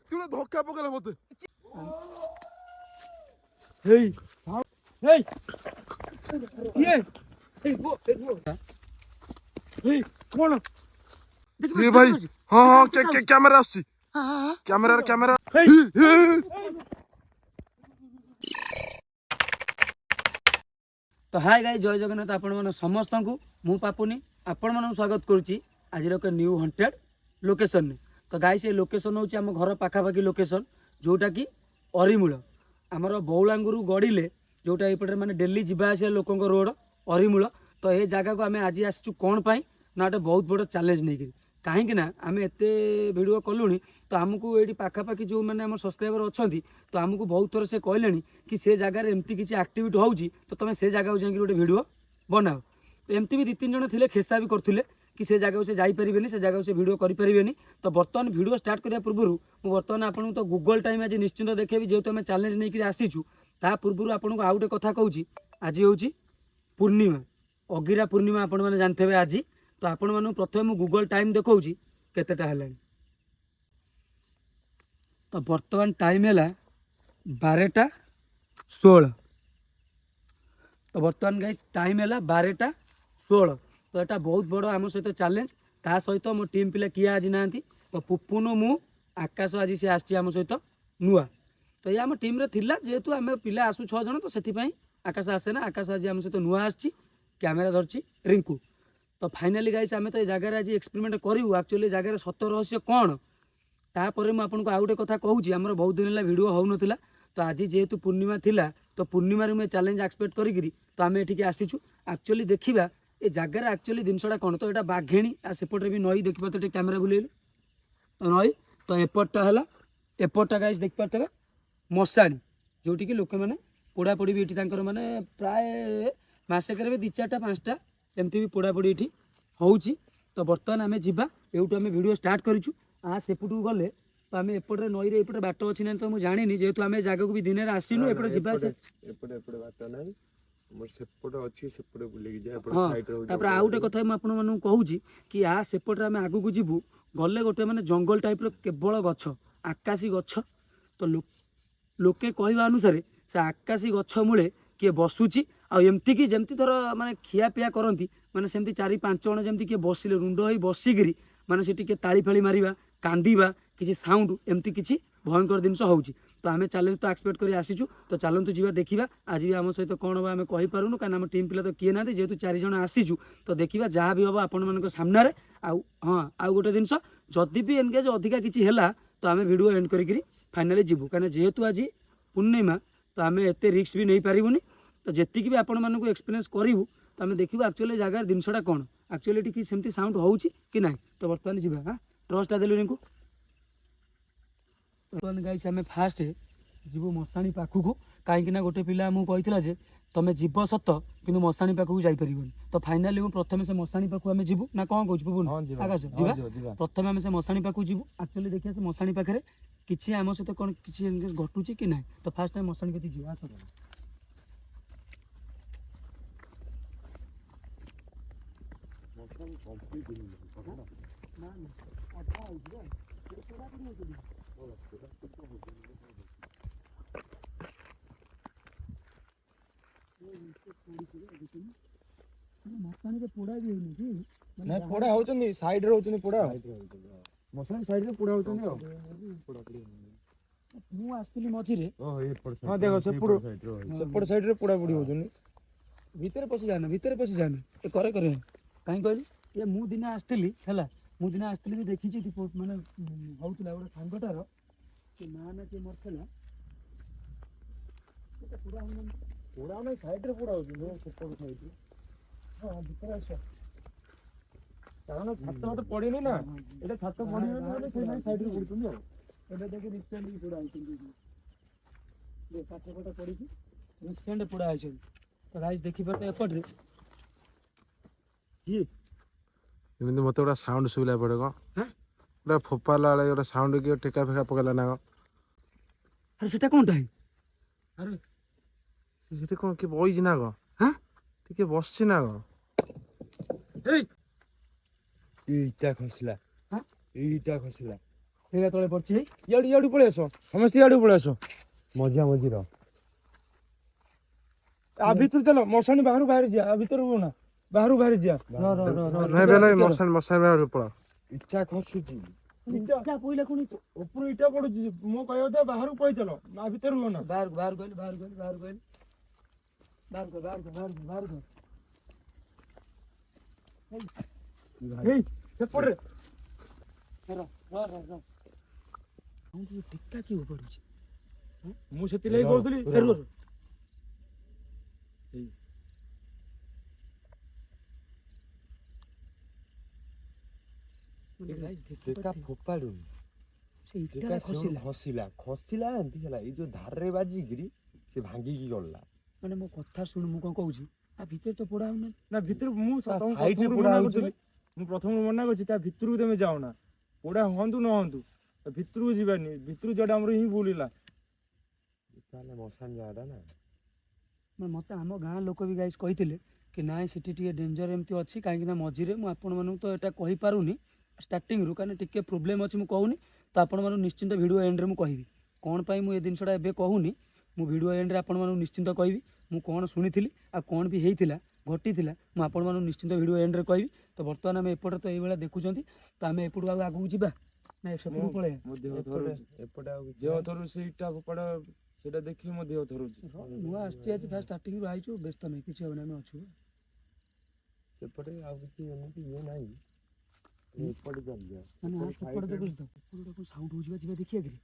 তুই ধক্কা পকালে মতে ভাই হ্যাঁ হ্যাঁ ক্যামেরা আসছি ক্যামেরা तो हाय गाइस जय जगन्नाथ आपण मन समस्त को मु पापुनी आपण मन स्वागत करुच्ची आज एक न्यू हंटेड लोकेशन ने। तो गाइस ये लोकेशन हूँ आम घर पाखापाखि लोकेशन जोटा कि अरिमूल आमर बौलांगुरु गड़िले जोटा ये मैंने डेली जावास लोक रोड अरिमूल। तो ये जगह को आम आज आसचु कौन पाई ना गोटे बहुत बड़ चैलेंज नहीं कहीं ना आम एत भिड कलुनी तो आमको ये पाखापाखि जो मैंने आम सब्सक्राइबर अच्छा तो आमको बहुत थर से कहले कि से जगार एमती किसी एक्टिविटी होउची तो तुम से जगह जाकि गोटे भिड बनाओ। तो एमती भी 2-3 जन थे खेसा भी करते कि से जगह से जापरेनि से जगह से भिड करें। तो बर्तमान भिड स्टार्ट करने पूर्व बर्तमान आपको तो गूगल टाइम आज निश्चिंत देखेबी जेहेतु आम चैलेंज नहीं आसीचु ता पूर्व आपको आउ गोटे कथा कहूँ आज हूँ पूर्णिमा अगिरा पूर्णिमा आपण मैंने जानते आज। तो आपण मानू प्रथम गूगल टाइम देखा केतेटा है। तो बर्तमान टाइम है 12:16। तो बर्तमान गाइस टाइम है 12:16। तो यहाँ बहुत बड़ आम सहित चैलेंज ता सहित मो टीम पिला किए आज ना। तो पुपुन मु आकाश आज सी आम सहित नुआ। तो ये आम टीम थिला जेहेतु आम पिला आसू 6 जन तो से आकाश आसे ना आकाश आज आम सहित नुआ आसी कैमेरा धरची रिंकू। तो फाइनाली गाइस आम तो ये जगह आज एक्सपेरिमेंट करूँ एक्चुअली जगार सत्य रहस्य कौन तापर मुझे आपको आउ गोटे कथा कहूँ आमर बहुत दिन है भिड हो नाला। तो आज जेहेतु पूर्णिमा थिला तो पूर्णिमा मुझे चैलेंज एक्सपेक्ट करी तो आम ये आसीचु एक्चुअली देखा ये जगार एक्चुअली जिनसा कौन तो यहाँ बाघेणी सेपटे भी नई देखिए तो कैमेरा बुलेलु तो नई तो एपटा है एपटा गाइस देखिए मशाणी जोटि कि लोक मैंने पोड़ापोड़ी भी ये मैंने प्राय मसेक भी 2-4टा 5टा एमती भी पोड़ापोड़ी ये हूँ। तो बर्तमान आम जा यूँ आम भिड स्टार्ट करूँ सेपटू गले तो आम एपटे नई एपटे बाट अच्छी ना तो मुझे जानी जेहेतु आम जगह को भी दिन आसनु एपटे जा आउ गोटे कथा मुझे कहूँ कि सेपटे आम आगू को जीवु गले गोटे मैंने जंगल टाइप केवल गछ आकाशी गछ। तो लोके कहवा अनुसार से आकाशी गछ मूले किए बसुची आमती कि जमती थर माने खियापिया करती माने सेमती 4-5 जन जमती किए बसिले रुंड हो बसिकी माने से टिके ताली फाली मारिबा कांदिबा किसी साउंड एमती किसी भयंकर जिनस होउची। तो आम चैलेंज तो एक्सपेक्ट कर आसीचु तो चलतु जी देखा आज भी आम सहित कौन हम आम कहीपरूनु कहीं आम टीम पिला तो किए ना जेहेतु 4 जन आसीचु तो देखा जहाँ भी हम आपण मान सामने हाँ आउ गोटे जिनस जदि भी एनगेज अधिका किसी है तो आम भिड एंड करी फाइनाली जीवु कहीं जेहेतु आज पूर्णिमा तो आम एत रिस्क भी नहीं पारूनी। तो जी भी आपण मानक एक्सपीरियंस करूँ तो आम देखू एक्चुअली जगार जिनसा कौन एक्चुअली टी सेमती साउंड होउची कि ना। तो बर्तमान जी हाँ ट्रस्टा देलु रिंकू बर्तमान गाइस आम फास्ट जीवु मशाणी पाखक कहीं गोटे पिला मुझे कही तुम जीव सत कि मशाणी पाखक जापर। तो फाइनाली प्रथम से मशाणी पाखक आम जीवु ना कौन कहूँ आकाश जीवा प्रथम आम से मशाणी पाखक जीवु एक्चुअली देखिए से मशाणी पाखे किसी आम सहित कौन किसी घटुची कि ना। तो फास्ट टाइम मशाणी कति जीवा पोड़ा भी ना पोड़ा होचंदी साइड रे होचंदी पोड़ा मशाणी साइड रे पोड़ा होचंदी मु आस्तिली मझी रे हां देखो सेपड़ साइड रे पोड़ा पोड़ी होचंदी भीतर पसी जाना ए करे करे काई कहली ये मु दिन आस्तिली हैला मु दिन आस्तिली भी देखि छी माने होउतला ओडा सांगटार कि ना के मरथला एटा पूरा नहीं साइड रे पूरा होची सेपड़ साइड रे हां भीतर आछो कारण छात मत पड़ेनी ना एटा छात पड़ेनी ना से साइड रे पड़तुनी हो एटा देखि रिसेंटली पूरा आइछन दे पाठ पटा पड़ी छी रिसेंट पूरा आइछन। तो गाइस देखि परते एपट रे ये एमती मत गोटा साउंड सुविला पड़े कौन गोटा फोपाला वाले गोटा साउंड कि टेका फेका पकेला ना अरे सेटा कोनटा है अरे सेठी कौन कि बइज ना गो हां टिके बसछि ना गो ए ଏଇଟା ଖସିଲା ହାଁ? ଏଇଟା ଖସିଲା ସେଇଟା ତଳେ ପଡିଛି। ଇଆଡୁ ପଳେଇ ଆସ ସମସ୍ତେ ଇଆଡୁ ପଳେଇ ଆସ ମଝିଆ ମଝିର ଆ ଭିତରୁ ଚାଲ ମଶାଣି ବାହାରୁ ବାହାରି ଯିବା ଆ ଭିତରୁ ରୁହ ନା ବାହାରୁ ବାହାରି ଯିବା ନାଇଁ ବେ ନାଇଁ ମଶାଣି ମଶାଣି ବାହାରକୁ ପଳା। ଇଟା ଖସୁଛି ଇଟା ପଇଲା କଣ ହେଇଛି? ଉପରୁ ଇଟା ପଡୁଛି ମୋ କହିବା କଥା ବାହାରକୁ ପଳେଇ ଚାଲ ଆ ଭିତରେ ରୁହ ନା ବାହାରକୁ ବାହାରକୁ କହିଲି ବାହାରକୁ କହିଲି ବାହାରକୁ କହିଲି ବାହାରକୁ ବାହାରକୁ ବାହାରକୁ ହେଇ ସେପଟରେ ଟେକା କିଏ ପଡୁଛି? ମୁଁ ସେଥିଲାଗି କହୁଥିଲି ଟେକା ଫୋପାଡୁନି ସେ ଇଟା ଖସିଲା। ଖସିଲା ଖସିଲା ଏମିତି ହେଲା ଏଇ ଯୋଉ ଧାରରେ ବାଜିକିରି ସେ ଭାଙ୍ଗିକି ଗଲା ମାନେ ମୋ କଥା ଶୁଣୁ ମୁଁ କଣ କହୁଛି ଆ ଭିତରେ ତ ପୋଡା ହଉନି। ନା ଭିତରେ ମୁଁ ତା ତମକୁ ସାଇଡରେ ପ୍ରଥମରୁ ପୋଡା ମନା ହଉଛି କରୁଥିଲି ମୁଁ ପ୍ରଥମରୁ ମନା କରୁଛି ତା ଭିତରକୁ ତମେ ଯାଅନା ପୋଡା ହୁଅନ୍ତୁ ନ ହୁଅନ୍ତୁ ତା ଭିତରକୁ ଯିବାନି ଭିତରକୁ ଯିବାଟା ଆମର ହିଁ ଭୁଲ ହେଲା ତାହେଲେ ମଶାଣି ଜାଗାଟା ନା ମତେ ଆମ ଗାଁ ଲୋକ ବି ଗାଇସ୍ କହିଥିଲେ କି ନାଇଁ ସେଠି ଟିକେ ଡେଞ୍ଜର ଏମିତି ଅଛି କାହିଁକି ନା ମଝିରେ ମୁଁ ଆପଣମାନଙ୍କୁ ତ ଏଟା କହିପାରୁନି ଷ୍ଟାର୍ଟିଂରୁ କାରଣ ଟିକେ ପ୍ରୋବ୍ଲେମ୍ ଅଛି ମୁଁ କହୁନି ତ ଆପଣମାନଙ୍କୁ ନିଶ୍ଚିନ୍ତ ଭିଡ଼ିଓ ଏଣ୍ଡରେ ମୁଁ କହିବି କ'ଣ ପାଇଁ ମୁଁ ଏ ଜିନିଷଟା ଏବେ କହୁନି ମୁଁ ଭିଡ଼ିଓ ଏଣ୍ଡରେ ଆପଣମାନଙ୍କୁ ନିଶ୍ଚିନ୍ତ କହିବି ମୁଁ କ'ଣ ଶୁଣିଥିଲି ଆଉ କ'ଣ ବି ହେଇଥିଲା ଘଟିଥିଲା ମୁଁ ଆପଣମାନଙ୍କୁ ନିଶ୍ଚିନ୍ତ ଭିଡ଼ିଓ ଏଣ୍ଡରେ କହିବି ତ ବର୍ତ୍ତମାନ ଆମେ ଏପଟେ ତ ଏଇଭଳିଆ ଦେଖୁଛନ୍ତି ତ ଆମେ ଏପଟୁ ଆଉ ଆଗକୁ ଯିବା ନା ସେପଟକୁ ପଳେଇବା ଦେହ ଥରୁଛି ସେଇଟା ଫୋପାଡା ସେଇଟା ଦେଖିକି ମୋ ଦେହ ଥରୁଛି ନୂଆ ଆସିଛି ଆଜି ଫାଷ୍ଟ ଷ୍ଟାର୍ଟିଂରୁ ଆଇଛୁ ବ୍ୟସ୍ତ ନାହିଁ କିଛି ହବନି ଆମେ ଅଛୁ ସେପଟେ ଆଉ କିଛି ଏମିତି ଇଏ ନାହିଁ ଏପଟେ ଚାଲିଯିବା ସେପଟେ ଦେଖୁଛୁ ତ ସେପଟେ କ'ଣ ସାଉଣ୍ଡ ହେଉଛି ବା ଯିବା ଦେଖିବା କିରେ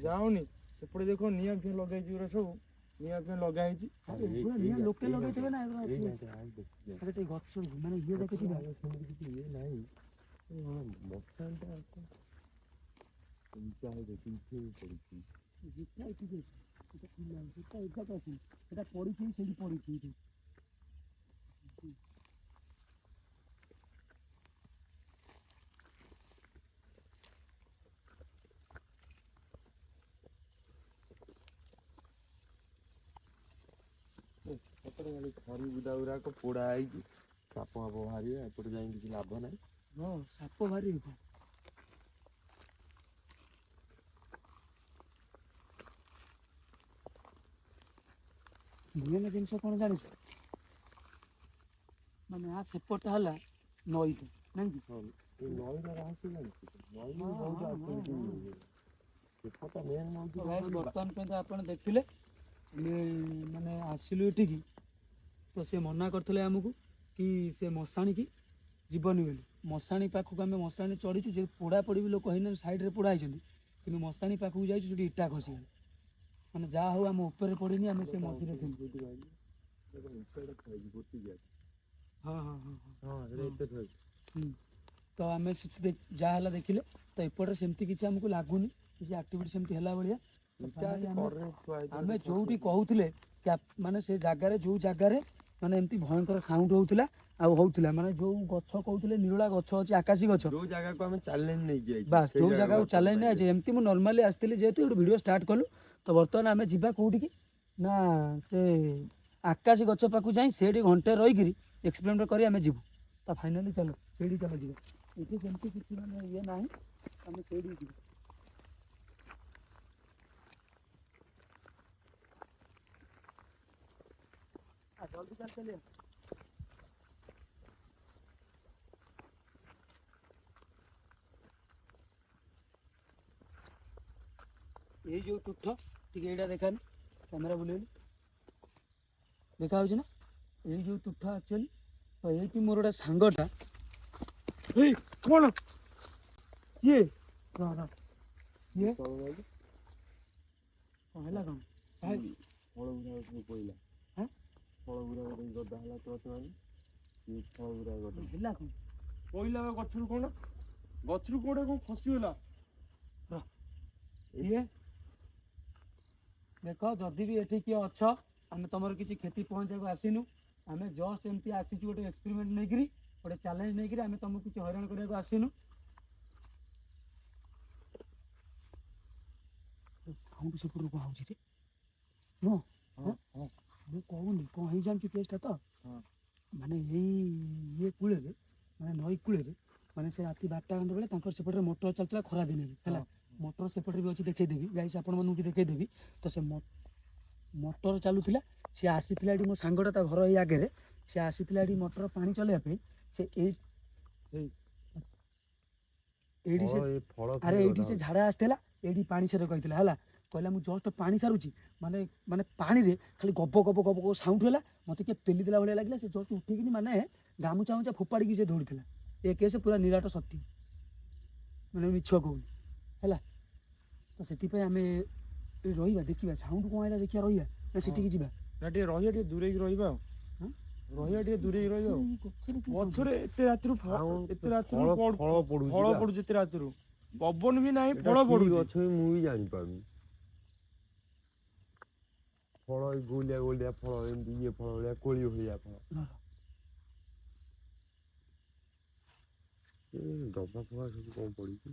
ଯାଉନି ସେପଟେ ଦେଖ ନିଆଁ ଫିଆଁ ଲଗାଇଛି ପୁରା ସବୁ ନିଆଁ ଫିଆଁ ଲଗା ହେଇଛି ନିଆଁ ଲୋକେ ଲଗେଇଥିବେ ନା ସେଇ ଗଛ ମାନେ ଇଏ ଦେଖେ ଯିବା କିଛି ଇଏ ନାହିଁ ମଶାଣିଟା ସେଟା ପଡିଛି ସେଇଠି ପଡିଛି ଖରି ବୁଦା ଗୁଡାକ ପୋଡା ହେଇଛି ସାପ ଫାପ ବାହାରିବେ ଏପଟେ ଯାଇକି କିଛି ଲାଭ ନାହିଁ ହଁ ସାପ ବାହାରିବ କଣ ମେନ୍ ଜିନିଷ କ'ଣ ଜାଣିଛୁ ମାନେ ଆ ସେପଟଟା ହେଲା ନଈଟା ନାଇଁ କି ନଈର ରହସ୍ୟ ଜାଣିଛୁ ବର୍ତ୍ତମାନ ପାଇଁ ତ ଆପଣ ଦେଖିଲେ ମାନେ ଆସିଲୁ ଏଠିକି ତ ସେ ମନା କରିଥିଲେ ଆମକୁ କି ସେ ମଶାଣିକି ଯିବନି ବୋଲି ମଶାଣି ପାଖକୁ ଆମେ ମଶାଣି ଚଢ଼ିଛୁ ଯେ ପୋଡ଼ାପୋଡ଼ି ବି ଲୋକ ହେଇନା ସାଇଡ଼୍ରେ ପୋଡ଼ା ହେଇଛନ୍ତି କିନ୍ତୁ ମଶାଣି ପାଖକୁ ଯାଇଛୁ ସେଠି ଇଟା ଖସିଗଲା ମାନେ ଯାହା ହଉ ଆମ ଉପରେ ପଡ଼ିନି ଆମେ ସେ ମଝିରେ ଥିଲୁ ତ ଆମେ ସେଠି ଯାହା ହେଲା ଦେଖିଲେ ତ ଏପଟରେ ସେମିତି କିଛି ଆମକୁ ଲାଗୁନି କିଛି ଆକ୍ଟିଭିଟି ସେମିତି ହେଲା ଭଳିଆ ଆମେ ଯୋଉଠି କହୁଥିଲେ ମାନେ ସେ ଜାଗାରେ ଯୋଉ ଜାଗାରେ ମାନେ ଏମିତି ଭୟଙ୍କର ସାଉଣ୍ଡ ହଉଥିଲା ଆଉ ହଉଥିଲା ମାନେ ଯୋଉ ଗଛ କହୁଥିଲେ ନିରୋଳା ଗଛ ଅଛି ଆକାଶୀ ଗଛ ଯୋଉ ଜାଗାକୁ ଆମେ ଚ୍ୟାଲେଞ୍ଜ ନେଇକି ଯାଇଛୁ ବାସ୍ ଯୋଉ ଜାଗାକୁ ଚ୍ୟାଲେଞ୍ଜ ନେଇଛି ଏମିତି ମୁଁ ନର୍ମାଲି ଆସିଥିଲି ଯେହେତୁ ଗୋଟେ ଭିଡ଼ିଓ ଷ୍ଟାର୍ଟ କଲୁ ତ ବର୍ତ୍ତମାନ ଆମେ ଯିବା କୋଉଠିକି ନା ସେ ଆକାଶୀ ଗଛ ପାଖକୁ ଯାଇ ସେଇଠି ଘଣ୍ଟେ ରହିକିରି ଏକ୍ସପେରିମେଣ୍ଟ କରି ଆମେ ଯିବୁ ତ ଫାଇନାଲି ଚାଲ ସେଇଠି ଚାଲ ଯିବା ଏଠି ସେମିତି କିଛି ମାନେ ଇଏ ନାହିଁ ଆମେ ସେଇଠି ଯିବୁ ଜଲ୍ଦି ଚାଲି ଏଇ ଯୋଉ ତୁଠ ଟିକେ ଏଇଟା ଦେଖାନି କ୍ୟାମେରା ବୁଲେଇଲି ଦେଖା ହଉଛି ନା ଏଇ ଯୋଉ ତୁଠ ଆକ୍ଚୁଆଲି ତ ଏଇଠି ମୋର ଗୋଟେ ସାଙ୍ଗଟା ଏଇ କଣ କିଏ କିଏ କ'ଣ ହେଲା କ'ଣ ଫଳ ଗୁଡାକ ସବୁ ପଇଲା ଫଳ ଗୁଡାକ ଗଦା ହେଲା ତ ଫଳ ଗୁଡାକ ହେଲା କ'ଣ ପଇଲା ଗଛରୁ କୋଉଟା କ'ଣ ଖସିଗଲା ଇଏ ଦେଖ ଯଦି ବି ଏଠି କିଏ ଅଛ ଆମେ ତମର କିଛି କ୍ଷତି ପହଞ୍ଚିବାକୁ ଆସିନୁ ଆମେ ଜଷ୍ଟ ଏମିତି ଆସିଛୁ ଗୋଟେ ଏକ୍ସପେରିମେଣ୍ଟ ନେଇକିରି ଗୋଟେ ଚ୍ୟାଲେଞ୍ଜ ନେଇକିରି ଆମେ ତମକୁ କିଛି ହଇରାଣ କରିବାକୁ ଆସିନୁ ସାଉଣ୍ଡ ସେପଟରୁ କ'ଣ ହେଉଛି ରେ ଶୁଣ ମୁଁ କହୁନି କ'ଣ ହେଇ ଜାଣିଛୁ କେସ୍ଟା ତ ମାନେ ଏଇ ଇଏ କୂଳରେ ମାନେ ନଈ କୂଳରେ ମାନେ ସେ ରାତି 12ଟା ଖଣ୍ଡେ ବେଳେ ତାଙ୍କର ସେପଟରେ ମଟର ଚାଲିଥିଲା ଖରା ଦିନରେ ହେଲା। ମଟର ସେପଟରେ ବି ଅଛି, ଦେଖେଇଦେବି ଗାଇସ୍ ଆପଣମାନଙ୍କୁ ବି ଦେଖେଇଦେବି। ତ ସେ ମଟର ଚାଲୁଥିଲା, ସେ ଆସିଥିଲା ଏଠି, ମୋ ସାଙ୍ଗଟା ତା ଘର ଏଇ ଆଗରେ, ସେ ଆସିଥିଲା ଏଠି ମଟର ପାଣି ଚଲେଇବା ପାଇଁ। ସେ ଏଇଠି ସେ ଆରେ ଏଇଠି ସେ ଝାଡ଼ା ଆସିଥିଲା, ଏଇଠି ପାଣି ସାର କହିଥିଲା ହେଲା। କହିଲା ମୁଁ ଜଷ୍ଟ ପାଣି ସାରୁଛି, ମାନେ ମାନେ ପାଣିରେ ଖାଲି ଗବ ଗବ ଗବ ଗବ ସାଉଣ୍ଡ ହେଲା, ମୋତେ କିଏ ପେଲି ଦେଲା ଭଳିଆ ଲାଗିଲା। ସେ ଜଷ୍ଟ ଉଠିକିନି ମାନେ ଗାମୁଛା ଗାମୁଛା ଫୋପାଡ଼ିକି ସେ ଦୌଡ଼ିଥିଲା। ଏ କେସ୍ ପୁରା ନିରାଟ ସତ୍ୟ, ମାନେ ମିଛ କହୁନି ହେଲା। ତ ସେଥିପାଇଁ ଆମେ ଏଠି ରହିବା, ଦେଖିବା ସାଉଣ୍ଡ କ'ଣ ହେଲା, ଦେଖିବା ରହିବା ନା ସେଠିକି ଯିବା। ନା ଟିକେ ରହିବା, ଟିକେ ଦୂରେଇକି ରହିବା ଆଉ। ରହିବା ଟିକେ ଦୂରେଇକି ରହିବା ଆଉ। ଗଛରେ ଏତେ ରାତିରୁ ଫଳ ପଡୁଛି, ଏତେ ରାତିରୁ ପବନ ବି ନାହିଁ, ଫଳ ପଡୁଛି। ଗଛ ମୁଁ ବି ଜାଣିପାରୁନି। ଫଳ ଗୋଲିଆ ଗୋଲିଆ ଫଳ, ଏମିତି ଇଏ ଫଳ ଭଳିଆ, କୋଳି ଭଳିଆ ଫଳ। ଡବା ଫବା ସବୁ କଣ ପଡିଛି?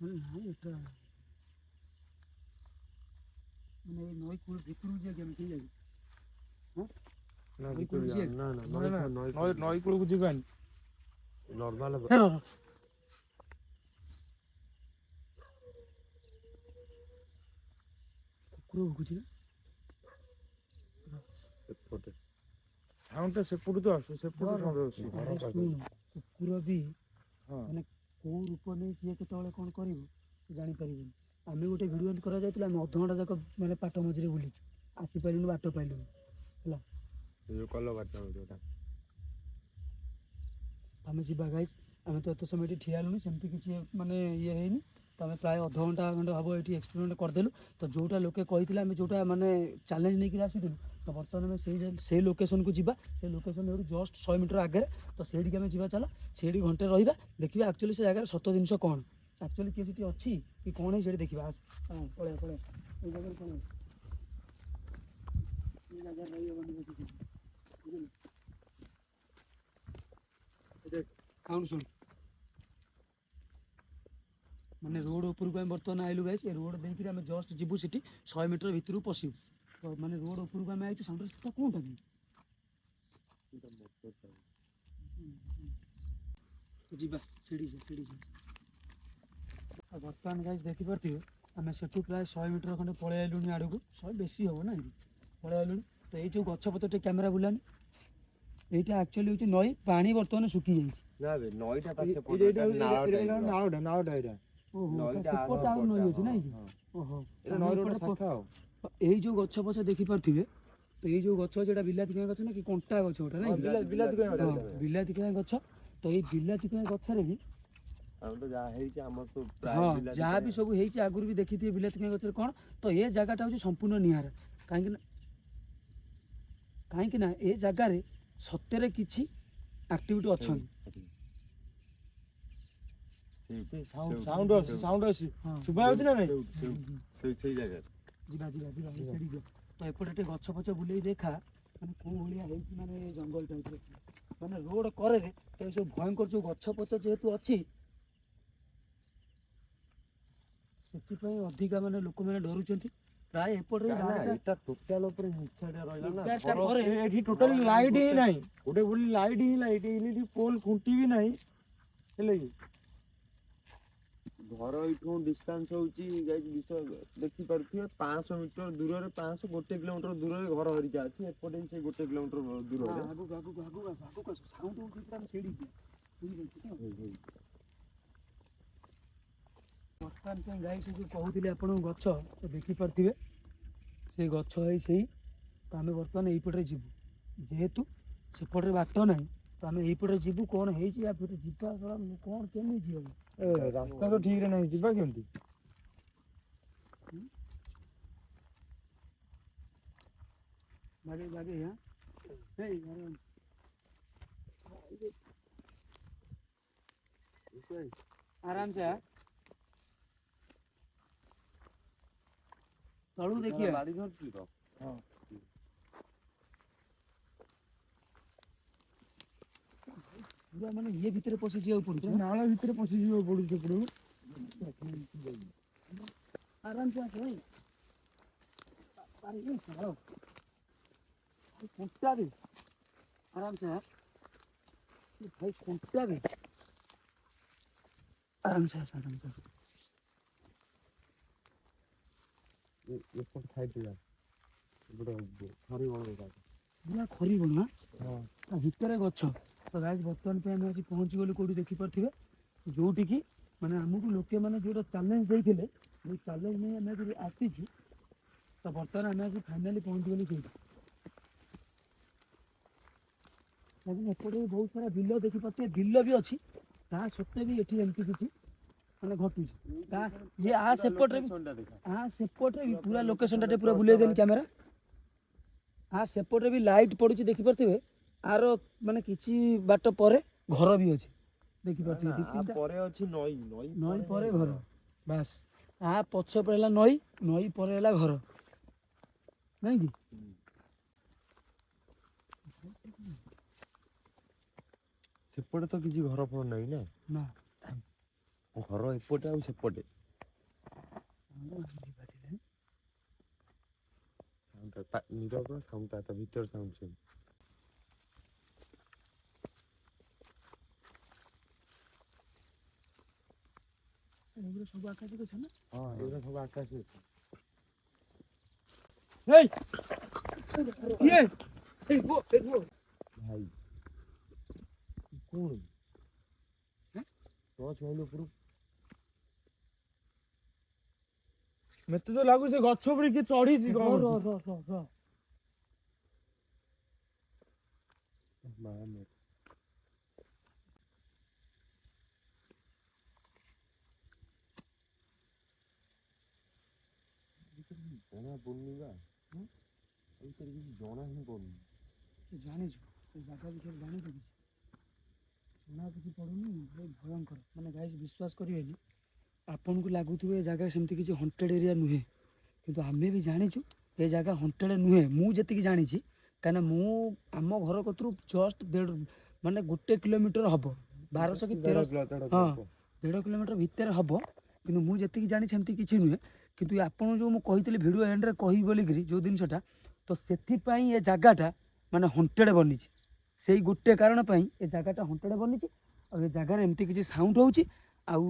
ନାଇଁ ଏଟା ମାନେ ନଈ କୂଳ ଭିତରକୁ ଯିବା କେମିତି ହେଇଯାଉଛି? ନଈ କୂଳକୁ ଯିବା? ନଈ କୂଳକୁ ଯିବାନି, ନର୍ମାଲ କୁକୁର ଭୁକୁଛି ନା? ସେପଟେ ସାଉଣ୍ଡ ଟା ସେପଟୁ ତ ଆସୁଛି, ସେପଟୁ ସାଉଣ୍ଡ ଆସୁଛି। ଆରେ ଶୁଣୁ, କୁକୁର ବି ହଁ ମାନେ କୋଉ ରୂପ ନେଇ କିଏ କେତେବେଳେ କ'ଣ କରିବ ତୁ ଜାଣିପାରିବୁନି। ଆମେ ଗୋଟେ ଭିଡ଼ିଓ ଏମିତି କରାଯାଇଥିଲା, ଆମେ ଅଧଘଣ୍ଟା ଯାକ ମାନେ ପାଟ ମଝିରେ ବୁଲିଛୁ, ଆସିପାରିଲୁନି, ବାଟ ପାଇଲୁନି ହେଲା। କଲ ବାଟ ଯୋଉଟା ଆମେ ଯିବା ଗାଇସ୍, ଆମେ ତ ଏତେ ସମୟ ଏଠି ଠିଆ ହେଲୁଣି, ସେମିତି କିଛି ମାନେ ଇଏ ହେଇନି। ତ ଆମେ ପ୍ରାୟ ଅଧଘଣ୍ଟା ଖଣ୍ଡେ ହେବ ଏଠି ଏକ୍ସପେରିମେଣ୍ଟ କରିଦେଲୁ। ତ ଯେଉଁଟା ଲୋକେ କହିଥିଲେ, ଆମେ ଯେଉଁଟା ମାନେ ଚ୍ୟାଲେଞ୍ଜ ନେଇକି ଆସିଥିଲୁ, ତ ବର୍ତ୍ତମାନ ଆମେ ସେଇ ଲୋକେସନକୁ ଯିବା। ସେ ଲୋକେସନ ଏଠୁ ଜଷ୍ଟ 100 ମିଟର ଆଗରେ। ତ ସେଇଠିକି ଆମେ ଯିବା, ଚାଲ ସେଇଠି ଘଣ୍ଟେ ରହିବା, ଦେଖିବା ଆକ୍ଚୁଆଲି ସେ ଜାଗାରେ ସତ ଜିନିଷ କ'ଣ, ଆକ୍ଚୁଆଲି କିଏ ସେଠି ଅଛି କି କ'ଣ ହେଇଛି ସେଇଠି ଦେଖିବା। ଆସ ପଳେଇବା ପଳେଇବା, ଏଇ ଜାଗାରେ କ'ଣ ଏଇ ଜାଗାରେ ରହିହବନି, ବୁଝିଲୁ? ସାଉଣ୍ଡ ଶୁଣ, ମାନେ ରୋଡ ଉପରକୁ ଆମେ ବର୍ତ୍ତମାନ ଆଇଲୁ ଗାଇସ୍। ଏ ରୋଡ ଦେଇକି ଆମେ ଜଷ୍ଟ ଯିବୁ, ସେଠି 100 ମିଟର ଭିତରକୁ ପଶିବୁ। ତ ମାନେ ରୋଡ ଉପରକୁ ଆମେ ଆଇଛୁ, ସାଉଣ୍ଡ ସେଟା କୋଉଟା କି? ଯିବା ସେଠି ବର୍ତ୍ତମାନ ଗାଇସ୍ ଦେଖିପାରୁଥିବେ, ଆମେ ସେଠୁ ପ୍ରାୟ 100 ମିଟର ଖଣ୍ଡେ ପଳେଇ ଆଇଲୁଣି ଆଡ଼କୁ, 100 ବେଶୀ ହବ ନା, ପଳେଇ ଆଇଲୁଣି। ତ ଏଇ ଯେଉଁ ଗଛ ପତ୍ର ଟିକେ କ୍ୟାମେରା ବୁଲାନି, ଏଇଟା ଆକ୍ଚୁଆଲି ହେଉଛି ନଈ, ପାଣି ବର୍ତ୍ତମାନ ଶୁଖିଯାଇଛି। ନଈଟା ନାଳଟା ଏଇଟା। ଓହୋ, ସେପଟେ ଆଉ ନଈ ଅଛି ନାଇଁ କି? ଓହୋ, ଏଇ ଯୋଉ ଗଛ ପଛ ଦେଖିପାରୁଥିବେ, ତ ଏଇ ଯୋଉ ଗଛ ଅଛି, ଏଟା ବିଲାତି କାଇଁ ଗଛ ନା କି କଣ୍ଟା ଗଛ ଗୋଟେ ନାଇଁ? ବିଲାତି କାଇଁ ଗଛ। ତ ଏଇ ବିଲାତି କାଇଁ ଗଛରେ ବି ଯାହା ହେଇଛି ଆମର ତ ଯାହା ବି ସବୁ ହେଇଛି ଆଗରୁ ବି ଦେଖିଥିବେ ବିଲାତି କାଇଁ ଗଛରେ କ'ଣ। ତ ଏ ଜାଗାଟା ହେଉଛି ସମ୍ପୂର୍ଣ୍ଣ ନିଆରା, କାହିଁକି ନା ଏ ଜାଗାରେ ସତରେ କିଛି ଆକ୍ଟିଭିଟି ଅଛନ୍ତି। ସାଉଣ୍ଡ ଆସୁଛି, ଶୁଭା ଯାଉଛି ନା ନାଇଁ? ସେଇ ଜାଗାରେ ଯିବା ସେଠି ଯିବା। ତ ଏପଟେ ଟିକେ ଗଛ ପଛ ବୁଲେଇ ଦେଖା, ମାନେ କୋଉ ଭଳିଆ ହେଇଛି, ମାନେ ଜଙ୍ଗଲ ଟାଇପର, ମାନେ ରୋଡ କରରେ ତ ସବୁ ଭୟଙ୍କର ଯୋଉ ଗଛ ପଛ ଯେହେତୁ ଅଛି, ସେଥିପାଇଁ ଅଧିକା ମାନେ ଲୋକମାନେ ଡରୁଛନ୍ତି। ପ୍ରାୟ ଏପଟରେ ଏଟା ଟୋଟାଲ ଉପରେ ହିଂସାଟା ରହିଲା ନା। ଏଠି ଟୋଟାଲି ଲାଇଟ୍ ହିଁ ନାହିଁ, ଗୋଟେ ବୋଲି ଲାଇଟ୍ ହିଁ ନାହିଁ, ଏଠି ପୋଲ ଖୁଣ୍ଟି ବି ନାହିଁ, ହେଲେ କି ଘର ଏଇଠୁ ଡିଷ୍ଟାନ୍ସ ହଉଛି ଦେଖିପାରୁଥିବେ 500 ମିଟର ଦୂରରେ, 1 କିଲୋମିଟର ଦୂରରେ ଘର ହରିକା ଅଛି। ଏପଟେ ବି ସେ 1 କିଲୋମିଟର ଦୂରରେ। ବର୍ତ୍ତମାନ ପାଇଁ ଗାଈ ସେ ଯେଉଁ କହୁଥିଲି ଆପଣଙ୍କୁ ଗଛ, ତ ଦେଖିପାରୁଥିବେ ସେଇ ଗଛ ସେଇ। ତ ଆମେ ବର୍ତ୍ତମାନ ଏଇପଟରେ ଯିବୁ, ଯେହେତୁ ସେପଟରେ ବାଟ ନାହିଁ, ତ ଆମେ ଏଇପଟରେ ଯିବୁ। କ'ଣ ହେଇଛି ୟା ଭିତରେ ଯିବା, କ'ଣ କେମିତି ଯିବା? ରାସ୍ତା ତ ଠିକରେ ନାହିଁ, ଯିବା କେମିତି? आराम से तलू देखिए, पूरा माने ये भीतर पशि जा पड़ुछ, नाଳ ଭିତରେ ପଶି ଯିବାକୁ ପଡୁଛି ସେପଟକୁ। आराम से आस भाई, अरे ये सालो कुत्ता भी आराम से। ଭାଇ କଣ୍ଟା ବେ ଆରାମସେ ଆସ ଆରାମସେ ଆସ। ଏପଟ ସାଇଡ୍ ଯା ଏପଟେ ଖରି ବଣ ପୁରା ଖରି ବଣ ନା ହଁ ତା ଭିତରେ ଗଛ। ତ ଗାଇସ୍ ବର୍ତ୍ତମାନ ପାଇଁ ଆମେ ଆସି ପହଞ୍ଚିଗଲୁ କୋଉଠି ଦେଖିପାରୁଥିବେ, ଯୋଉଠିକି ମାନେ ଆମକୁ ଲୋକେ ମାନେ ଯୋଉଟା ଚ୍ୟାଲେଞ୍ଜ ଦେଇଥିଲେ, ଯୋଉ ଚ୍ୟାଲେଞ୍ଜ ନେଇ ଆମେ ଆଜି ଆସିଛୁ। ତ ବର୍ତ୍ତମାନ ଆମେ ଆଜି ଫାଇନାଲି ପହଞ୍ଚିଗଲୁ ସେଇଠି। କାହିଁକି ଏପଟେ ବି ବହୁତ ସାରା ବିଲ ଦେଖିପାରୁଥିବେ, ବିଲ ବି ଅଛି, ତା ସତ୍ତ୍ୱେ ବି ଏଠି ଏମିତି କିଛି ମାନେ ଘଟୁଛି। ତା ଇଏ ସେପଟରେ ବି ସେପଟରେ ବି ପୁରା ଲୋକେସନଟା ଟିକେ ପୁରା ବୁଲେଇ ଦେନି କ୍ୟାମେରା। ସେପଟରେ ବି ଲାଇଟ୍ ପଡୁଛି ଦେଖିପାରୁଥିବେ। ଆର ମାନେ କିଛି ବାଟ ପରେ ଘର ବି ଅଛି ଦେଖିପାରୁଥିବେ। ଦି ତିନିଟା ପରେ ଅଛି ନଈ ନଈ ପରେ ଘର ବାସ୍। ପଛ ପରେ ହେଲା ନଈ, ନଈ ପରେ ହେଲା ଘର, ନାଇଁ କି? ସେପଟେ ତ କିଛି ଘର ଫର ନାହିଁ ନା ନା ଘର ଏପଟେ ଆଉ ସେପଟେ ନିରବ ସାଉଣ୍ଡ ତା ଭିତର ସାଉଣ୍ଡ ସବୁ ଏଗୁলো ସବୁ ଆକାଶ ଗଛ ନା? ହଁ ଏଗୁଡ଼ା ସବୁ ଆକାଶ ଅଛି। ଏଇ କିଏ? ଏଇ ପୁଅ ଭାଇ କଣ ଟର୍ଚ୍ଚ ମାଇଲୁ ଉପରୁ ମତେ ତ ଲାଗୁଛି ସେ ଗଛ ଉପରେ କିଏ ଚଢିଛି କଣ ର ଗୋଟେ। ର ର ର ଜଣା ପଡୁନି ବା ଏଇଥିରେ କିଛି ଜଣା ହିଁ ପଡୁନି। ଜାଣିଛୁ ଏ ଜାଗା ବିଷୟରେ ଜାଣିଛୁ କିଛି? ଜଣା କିଛି ପଡୁନି, ବହୁତ ଭୟଙ୍କର। ମାନେ ଗାଇସ୍ ବିଶ୍ୱାସ କରିବେନି, ଆପଣଙ୍କୁ ଲାଗୁଥିବ ଏ ଜାଗା ସେମିତି କିଛି ହଣ୍ଟେଡ୍ ଏରିଆ ନୁହେଁ, କିନ୍ତୁ ଆମେ ବି ଜାଣିଛୁ ଏ ଜାଗା ହଣ୍ଟେଡ୍ ନୁହେଁ। ମୁଁ ଯେତିକି ଜାଣିଛି, କାହିଁକିନା ମୁଁ ଆମ ଘର କତରୁ ଜଷ୍ଟ ମାନେ 1 କିଲୋମିଟର ହବ, 1200 କି 1300, ହଁ 1.5 କିଲୋମିଟର ଭିତରେ ହବ। କିନ୍ତୁ ମୁଁ ଯେତିକି ଜାଣିଛି ସେମିତି କିଛି ନୁହେଁ। କିନ୍ତୁ ଆପଣଙ୍କୁ ଯେଉଁ ମୁଁ କହିଥିଲି ଭିଡ଼ିଓ ଏଣ୍ଡରେ କହିବି ବୋଲିକିରି ଯେଉଁ ଜିନିଷଟା, ତ ସେଥିପାଇଁ ଏ ଜାଗାଟା ମାନେ ହଣ୍ଟେଡ୍ ବନିଛି। ସେଇ ଗୋଟେ କାରଣ ପାଇଁ ଏ ଜାଗାଟା ହଣ୍ଟେଡ୍ ବନିଛି। ଆଉ ଏ ଜାଗାରେ ଏମିତି କିଛି ସାଉଣ୍ଡ ହେଉଛି, ଆଉ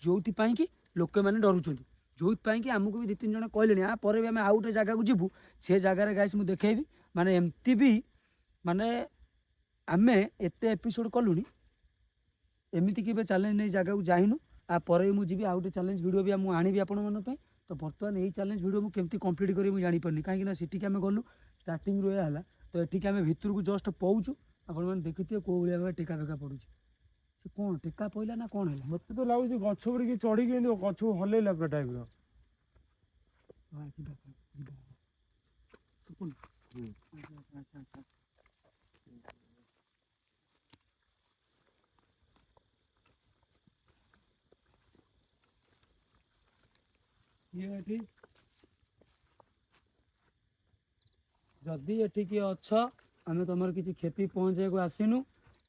ଯୋଉଥିପାଇଁ କି ଲୋକମାନେ ଡରୁଛନ୍ତି, ଯୋଉଥିପାଇଁ କି ଆମକୁ ବି 2-3 ଜଣ କହିଲେଣି ପରେ ବି ଆମେ ଆଉ ଗୋଟେ ଜାଗାକୁ ଯିବୁ। ସେ ଜାଗାରେ ଗାଇସ୍ ମୁଁ ଦେଖେଇବି। ମାନେ ଏମିତି ବି ମାନେ ଆମେ ଏତେ ଏପିସୋଡ଼ କଲୁଣି, ଏମିତି କେବେ ଚ୍ୟାଲେଞ୍ଜ ନେଇ ଜାଗାକୁ ଯାଇନୁ। ପରେ ମୁଁ ଯିବି ଆଉ ଗୋଟେ ଚ୍ୟାଲେଞ୍ଜ ଭିଡ଼ିଓ ବି ମୁଁ ଆଣିବି ଆପଣମାନଙ୍କ ପାଇଁ। ତ ବର୍ତ୍ତମାନ ଏଇ ଚ୍ୟାଲେଞ୍ଜ ଭିଡ଼ିଓ ମୁଁ କେମିତି କମ୍ପ୍ଲିଟ୍ କରିବି ମୁଁ ଜାଣିପାରୁନି, କାହିଁକିନା ସେଠିକି ଆମେ ଗଲୁ ଷ୍ଟାର୍ଟିଂରୁ ଏହା ହେଲା। ତ ଏଠିକି ଆମେ ଭିତରକୁ ଜଷ୍ଟ ପଉଛୁ, ଆପଣମାନେ ଦେଖିଥିବେ କେଉଁ ଭଳିଆ ଭାବେ ଟେକା ଫେକା ପଡ଼ୁଛି। ସେ କ'ଣ ଟେକା ପଇଲା ନା କ'ଣ ହେଲା? ମତେ ତ ଲାଗୁଛି ଗଛ ଉପରେ କିଏ ଚଢିକି ଏମିତି ଗଛକୁ ହଲେଇଲା ପୁରା ଟାଇପର। ଯଦି ଏଠି କିଏ ଅଛ, ଆମେ ତମର କିଛି କ୍ଷତି ପହଞ୍ଚେଇବାକୁ ଆସିନୁ।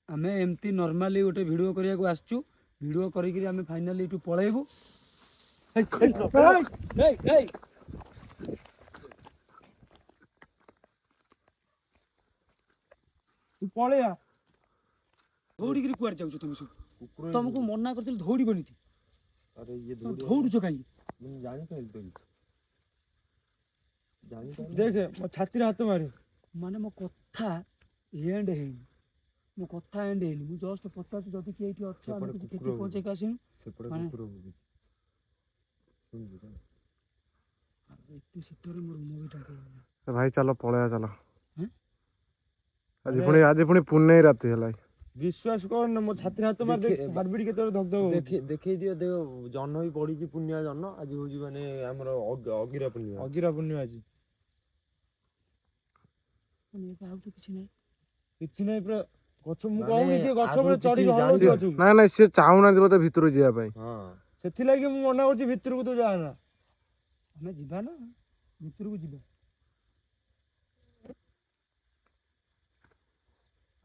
ଆମେ ଏମିତି ନର୍ମାଲି ଗୋଟେ ଭିଡ଼ିଓ କରିବାକୁ ଆସିଛୁ। ଭିଡ଼ିଓ କରିକିରି ଆମେ ଫାଇନାଲି ଏଠୁ ପଳେଇବୁ। ତୁ ପଳେଇଆ। ଦୌଡ଼ିକିରି କୁଆଡ଼େ ଯାଉଛ ତମେ ସବୁ? ତମକୁ ମନା କରିଥିଲି ଦୌଡ଼ିବନି। ଆରେ ଇଏ ଦୌଡ଼ୁଛ କାହିଁକି? ମୁଁ ଜାଣିପାରିଲି ତ କିଛି ଜାଣିପାରିଲି। ଦେଖେ ମୋ ଛାତିରେ ହାତ ମାରେ। ମାନେ ମୋ କଥା ଏଣ୍ଡ ହେଇନି, ମୁଁ ଜଷ୍ଟ ପଚାରୁଛି ଯଦି କିଏ ଏଇଠି ଅଛ, ଆମେ କିଛି କ୍ଷତି ପହଞ୍ଚେଇକି ଆସିନୁ। ସେପଟେ ମାନେ କୁକୁର ଭୁକୁଛି ଶୁଣିଛୁ ତ? ଏତେ ଶୀତରେ ମୋର ମୁଭି ଟାଙ୍କି ହେଇଗଲା। ଭାଇ ଚାଲ ପଳେଇବା ଚାଲ। ଆରେ ଆଜି ପୁଣି ପୁନେଇ ରାତି ହେଲା। ବିଶ୍ୱାସ କର ନା, ମୋ ଛାତିରେ ହାତ ମାରି ଦେଖ ହାର୍ଟବିଟ୍ କେତେବେଳେ ଧକ ଧକ ହଉଛି। ଦେଖେଇ ଦିଅ ଦେଖ, ଜହ୍ନ ବି ପଡିଛି ପୂର୍ଣ୍ଣିମା ଜହ୍ନ। ଆଜି ହଉଛି ମାନେ ଆମର ଅଗିରା ପୂର୍ଣ୍ଣିମା। ଅଗିରା ପୂର୍ଣ୍ଣିମା ଆଜି। ଆଉ ତ କିଛି ନାହିଁ, କିଛି ନାହିଁ ପୁରା ଗଛ। ମୁଁ ମାନେ କହୁନି କିଏ ଗଛ ଆଗରୁ ଉପରେ କିଛି ଚଢିକି ହଲଉଛି ଜାଣିଛ? ଗଛକୁ। ନାଇଁ ସିଏ ଚାହୁଁନାହାନ୍ତି ବୋଧେ ଭିତରକୁ ଯିବା ପାଇଁ। ହଁ ସେଥିଲାଗି ମୁଁ ମନା କରୁଛି ଭିତରକୁ ତୁ ଯାଆନା। ଆମେ ଯିବା ନା, ଭିତରକୁ ଯିବା।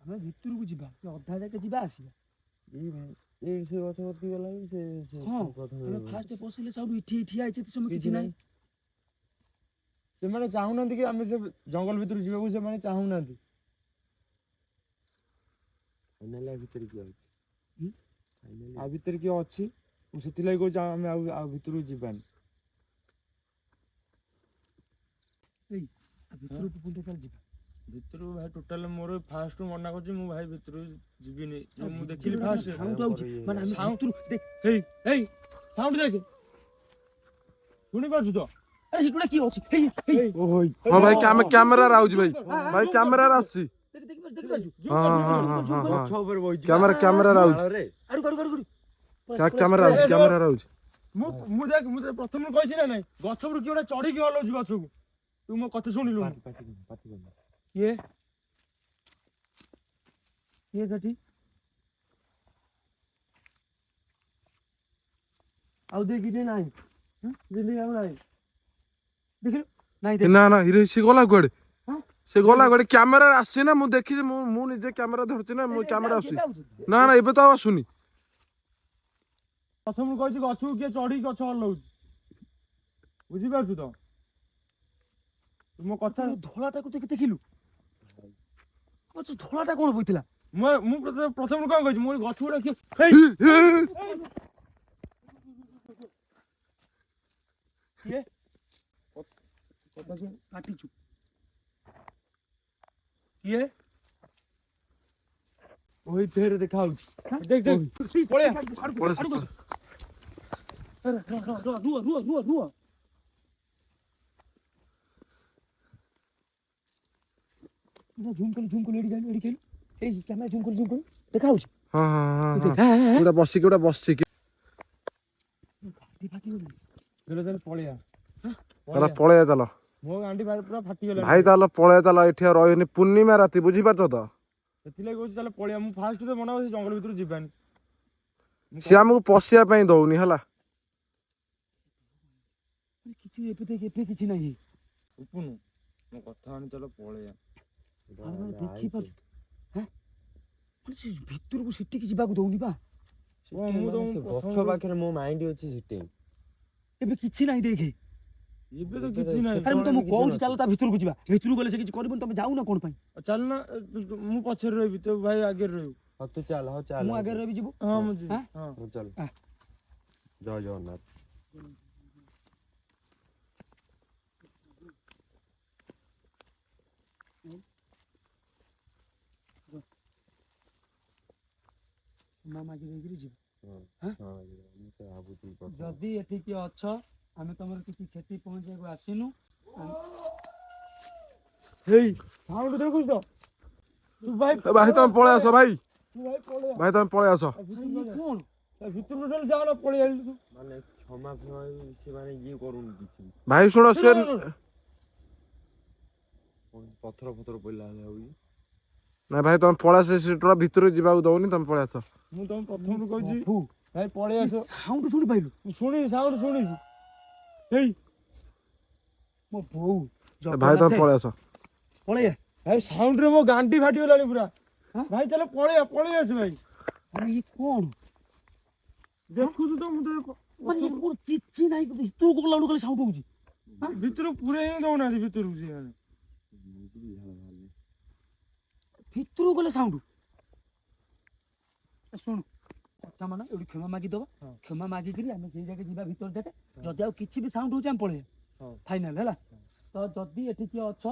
ଆମେ ଭିତରକୁ ଯିବା, ସେ ଅଧା ଯାକେ ଯିବା ଆସିବା। ଏଇ ସେ ଗଛ କତିକି ଗଲା ସେ ହଁ, ଆମେ ଫାଷ୍ଟ ପଶିଲେ ସବୁଠୁ ଏଠି ଠିଆ ହେଇଛି ଏତେ ସମୟ, କିଛି ନାହିଁ। ସେମାନେ ଚାହୁଁନାହାନ୍ତି କି ଆମେ ସେ ଜଙ୍ଗଲ ଭିତରୁ ଯିବାକୁ, ସେମାନେ ଚାହୁଁନାହାନ୍ତି। ଫାଇନାଲ ଭିତରେ କିଏ ଅଛି? ହୁଁ? ଆ ଭିତରେ କିଏ ଅଛି ମୁଁ ସେଥିଲାଗି କହୁଛି ଆମେ ଆଉ ଭିତରକୁ ଯିବାନି। ଭିତରକୁ ପୁଣି ଟୋଟାଲ ଯିବା। ଭିତରକୁ ଭାଇ ଟୋଟାଲ ମୋର ଫାଷ୍ଟରୁ ମନା କରୁଛି ମୁଁ ଭାଇ ଭିତରକୁ ଯିବିନି। ଯୋଉ ମୁଁ ଭିତରୁ ଦେଖିଲି ଗୋଟେ ଫାଷ୍ଟ sound ଆଉଛି। ମାନେ ଆମେ Sound- ଭିତରୁ ଦେଖ ହେଇ ହେଇ ସାଉଣ୍ଡ ଦେଖେ ଶୁଣି ପାରୁଛୁ ତ? ଆରେ ସେଠି ଗୋଟେ କିଏ ଅଛି? ହେଇ ହେଇ ହେଇ ହଁ ଭାଇ କ୍ୟାମେରାରେ ଆଉଛି ଭାଇ ଭାଇ କ୍ୟାମେରାରେ ଆସୁଛି ଦେଖିପାରୁଛୁ? ହଁ ହଁ ହଁ ହଁ ହଁ ହଁ ଗଛ ଉପରେ ବଇଛି କ୍ୟାମେରାରେ ଆଉଛି ଡାଳରେ। ଆଡୁ ଆଡୁ ଆଡୁ କ୍ୟାମେରା ଆଉଛି କ୍ୟାମେରାରେ ଆଉଛି ମୁଁ ଦେଖ ପ୍ରଥମରୁ କହିଛି ନା ନାଇଁ ଗଛ ଉପରୁ କିଏ ଗୋଟେ ଚଢିକି ହଲଉଛି ଗଛକୁ। ତୁ ମୋ କଥା ଶୁଣିଲୁ ପାଟି କରନି। କିଏ କିଏ ସେଠି? ଆଉ ଦେଖିଛି ନାହିଁ ଦିଲ୍ଲୀ ଆଉ ନାହିଁ ଦେଖିଲୁ ନାଇଁ ଦେଖ ନା ନା ହିରେ ସେ ଗଲା କୁଆଡେ ହଁ? ସେ ଗଲା କୁଆଡେ କ୍ୟାମେରାରେ ଆସିଛି ନା ମୁଁ ଦେଖିଛି ମୁଁ ନିଜେ କ୍ୟାମେରା ଧରୁଛି ନା ମୁଁ କ୍ୟାମେରା ଆସୁଛି ନା ନା ଏବେ ତ ଆଉ ଆସୁନି ପ୍ରଥମରୁ କହିଛି ଗଛକୁ କିଏ ଚଢିକି ଗଛ ହଲଉଛି ବୁଝିପାରୁଛୁ ତ? ତୁ ମୋ କଥା ଧଳାଟାକୁ ଦେଖିଲୁ ଧଳାଟା କଣ ବୋଇଥିଲା? ମୁଁ ପ୍ରଥମରୁ କଣ କହିଛି ମୁଁ ଗଛ ଗୁଡା କିଏ କିଏ କଥା ଶୁଣ କାଟିଛୁ କିଏ? ওই ফের দেখা হচ্ছে দেখ দেখ পড়ে ରୁହ ଝୁମ୍ କଲୁ ଏଠି ଖେଳୁ ଏଇ କ୍ୟାମେରା ଝୁମ୍ କଲୁ ଦେଖା ହଉଛି ହଁ ହଁ ହଁ ଗୋଟେ ବସିକି ଗାଡି ଫାଟି ଗଲାଣି তাহলে পড়িয়া ତାହେଲେ ପଳେଇବା ଚାଲ ମୋ ଗାଣ୍ଡି ପୁରା ଫାଟିଗଲାଣି ଭାଇ ତାହେଲେ ପଳେଇବା ଚାଲ ଏଠି ଆଉ ରହିନି ପୂର୍ଣ୍ଣିମା ରାତି ବୁଝିପାରୁଛ ତ ସେଥିଲାଗି କହୁଛି ତାହେଲେ ପଳେଇବା ମୁଁ ଫାଷ୍ଟ ତ ମନା କରୁଛି ଜଙ୍ଗଲ ଭିତରୁ ଯିବାନି ସିଏ ଆମକୁ ପଶିବା ପାଇଁ ଦଉନି ହେଲା କିଛି ଏବେ କିଛି ନାହିଁ ଉପୁନୁ ମୋ କଥା ମାନି ଚାଲ ପଳେଇବା ଦେଖିପାରୁଛୁ ସେ ଭିତରକୁ ସେଠିକି ଯିବାକୁ ଦଉନି ବା ମୁଁ ତ ଗଛ ପାଖରେ ମୋ ମାଇଣ୍ଡ ଅଛି ସେଠି। ଏବେ କିଛି ନାହିଁ ଦେଖେ ଏବେ ତ କିଛି ନାହିଁ ଆରେ ମୁଁ ତମକୁ କହୁଛି ଚାଲ ତା ଭିତରକୁ ଯିବା ଭିତରକୁ ଗଲେ ସେ କିଛି କରିବନି ତମେ ଯାଉନ କଣ ପାଇଁ ଚାଲ ନା ମୁଁ ପଛରେ ରହିବି ତୋ ଭାଇ ଆଗରେ ରହିବୁ ହଉ ତୁ ଚାଲ ମୁଁ ଆଗରେ ରହିବି ଯିବୁ ହଁ ମୁଁ ଯିବି ଆଁ? ହଁ ହଉ ଚାଲ ଆ। ଜୟ ଜଗନ୍ନାଥ। ମାଗି ଦେଇକିରି ଯିବୁ ହଁ ମୁଁ ସେ ଭାବୁଥିଲି ପ୍ରଥମେ। ଯଦି ଏଠି କିଏ ଅଛ ଆମେ ତମର କିଛି କ୍ଷତି ପହଞ୍ଚେଇବାକୁ ଆସିନୁ ହେଇ ସାଉଣ୍ଡ ଦେଖୁଛୁ ତ ତୁ ଭାଇ ଭାଇ ତମେ ପଳେଇ ଆସ ଭାଇ ତୁ ଭାଇ ପଳେଇବା ଭାଇ ତମେ ପଳେଇ ଆସ କଣ ଭିତରକୁ ଚାଲ ଯାଅ ପଳେଇ ଆଇଲୁ ତୁ ମାନେ କ୍ଷମା ସେ ମାନେ ଇଏ କରୁନି କିଛି ଭାଇ ଶୁଣ ସେ ପଥର ପଇଲା ଭଳିଆ ହଉଛି। ନା ଭାଇ ତମେ ପଳେଇ ଆସ ସେ ଟୋକା ଭିତରକୁ ଯିବାକୁ ଦଉନି ତମେ ପଳେଇ ଆସ ମୁଁ ତମ ପ୍ରଥମରୁ କହିଛି ପ୍ରଭୁ ଭାଇ ପଳେଇ ଆସ ସାଉଣ୍ଡ ଶୁଣି ପାଇଲୁ ମୁଁ ସାଉଣ୍ଡ ଶୁଣିଛି ହେଇ ମୋ ବୋଉ ଭାଇ ତମେ ପଳେଇ ଆସ ପଳେଇଆ ଭାଇ ସାଉଣ୍ଡରେ ମୋ ଗାଣ୍ଡି ଫାଟିଗଲାଣି ପୁରା ହଁ? ଭାଇ ଚାଲ ପଳେଇ ଆସ ଭାଇ ଆରେ ଇଏ କଣ ଦେଖୁଛୁ ତ ମୁଁ ତ ମାନେ ଇଏ କଣ କିଛି ନାହିଁ ଭିତରକୁ ଗଲା ବେଳକୁ ଖାଲି ସାଉଣ୍ଡ ହଉଛି ଭିତରକୁ ପୁରା ହିଁ ଦଉନାହାନ୍ତି ଭିତରକୁ ସେମାନେ ଭିତରକୁ ଗଲେ ସାଉଣ୍ଡ ଶୁଣୁ କଥା ମାନ ଏଠି କ୍ଷମା ମାଗିଦବା ହଁ। କ୍ଷମା ମାଗିକିରି ଆମେ ସେଇ ଜାଗା ଯିବା ଭିତର ଯାକେ ଯଦି ଆଉ କିଛି ବି ସାଉଣ୍ଡ ହଉଛି ଆମେ ପଳେଇବା ହଁ। ଫାଇନାଲ ହେଲା ତ ଯଦି ଏଠି କିଏ ଅଛ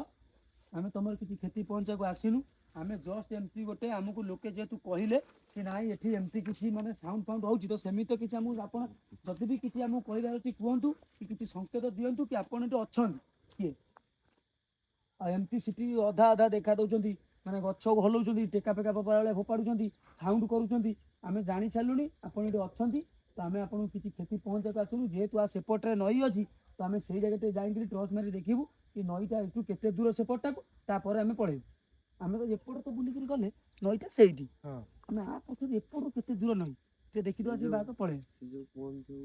ଆମେ ତମର କିଛି କ୍ଷତି ପହଞ୍ଚିବାକୁ ଆସିନୁ ଆମେ ଜଷ୍ଟ ଏମିତି ଗୋଟେ ଆମକୁ ଲୋକେ ଯେହେତୁ କହିଲେ କି ନାଇଁ ଏଠି ଏମିତି କିଛି ମାନେ ସାଉଣ୍ଡ ଫାଉଣ୍ଡ ହଉଛି ତ ସେମିତି କିଛି ଆମକୁ ଆପଣ ଯଦି ବି କିଛି ଆମକୁ କହିବାର ଅଛି କୁହନ୍ତୁ କି କିଛି ସଂକେତ ଦିଅନ୍ତୁ କି ଆପଣ ଏଠି ଅଛନ୍ତି କିଏ ଆଉ ଏମିତି ସେଠି ଅଧା ଦେଖା ଦଉଛନ୍ତି ମାନେ ଗଛକୁ ହଲଉଛନ୍ତି ଟେକା ଫେକା ଫୋପାଡୁଛନ୍ତି ସାଉଣ୍ଡ କରୁଛନ୍ତି ଆମେ ଜାଣି ସାରିଲୁଣି ଆପଣ ଏଠି ଅଛନ୍ତି ତ ଆମେ ଆପଣଙ୍କୁ କିଛି କ୍ଷତି ପହଞ୍ଚିବାକୁ ଆସିଲୁ ଯେହେତୁ ସେପଟରେ ନଈ ଅଛି ତ ଆମେ ସେଇ ଜାଗାରେ ଯାଇକିରି ଟର୍ଚ୍ଚ ମାରି ଦେଖିବୁ କି ନଈଟା ଏଠୁ କେତେ ଦୂର ସେପଟଟାକୁ ତାପରେ ଆମେ ପଳେଇବୁ ଆମେ ତ ଏପଟେ ତ ବୁଲିକିରି ଗଲେ ନଈଟା ସେଇଠି ଆମେ ପଛରେ ଏପଟରୁ କେତେ ଦୂର ନଈ ଟିକେ ଦେଖିଦବା ସେ ବାଟ ପଳେଇବା ସେ ଯୋଉ କୁହନ୍ତୁ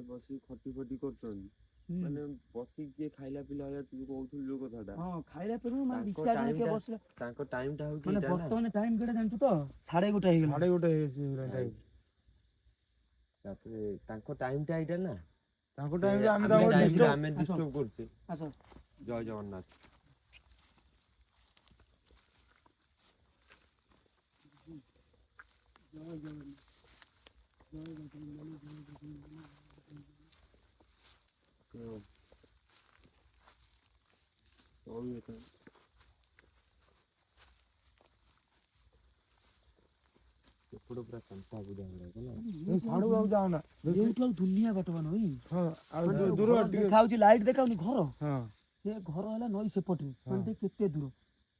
ବସିକି ଖଟି କରୁଛନ୍ତି ମାନେ ବସିକି କିଏ ଖାଇଲା ପିଲା ଭଳିଆ ତୁ କହୁଥିଲୁ ଯୋଉ କଥାଟା ହଁ ଖାଇଲା ପିଲା ମାନେ ତାଙ୍କ ବିଚାର time କିଏ ଟା- ବସିଲା ତାଙ୍କ ଟାଇମ ଟା ହଉଛି ମାନେ ଏଇଟା ନା। ବର୍ତ୍ତମାନ ଟାଇମ କେଟା ଜାଣିଛୁ ତ 1:30 ହେଇଗଲା ସାଢେ ଗୋଟେ ହେଇଯାଇଛି ତାପରେ ତାଙ୍କ ଟାଇମ ଟା ଏଇଟା ନା ତାଙ୍କ ସେ ଟାଇମରେ ଆମେ ଆମ ତାଙ୍କୁ time ରେ disturb- ଆମେ ଆସ। disturb କରୁଛେ ଆସ ଜୟ ଜଗନ୍ନାଥ। ଏପଟେ ପୁରା କାନ୍ତା ବୁଝା ଭଳିଆ ନା ଛାଡୁ ଆଉ ଯାଉନା ଏଇଠୁ ଆଉ ଦୁନିଆ ବାଟ ବା ନଈ ହଁ ଆଉ ମାନେ ଦୂର ଘର ଟିକେ ଦେଖାଉଛି ଲାଇଟ୍ ଦେଖାଉନି ଘର ହଁ ସେ ଘର ହେଲା ନଈ ସେପଟରେ ମାନେ ଦେଖ କେତେ ଦୂର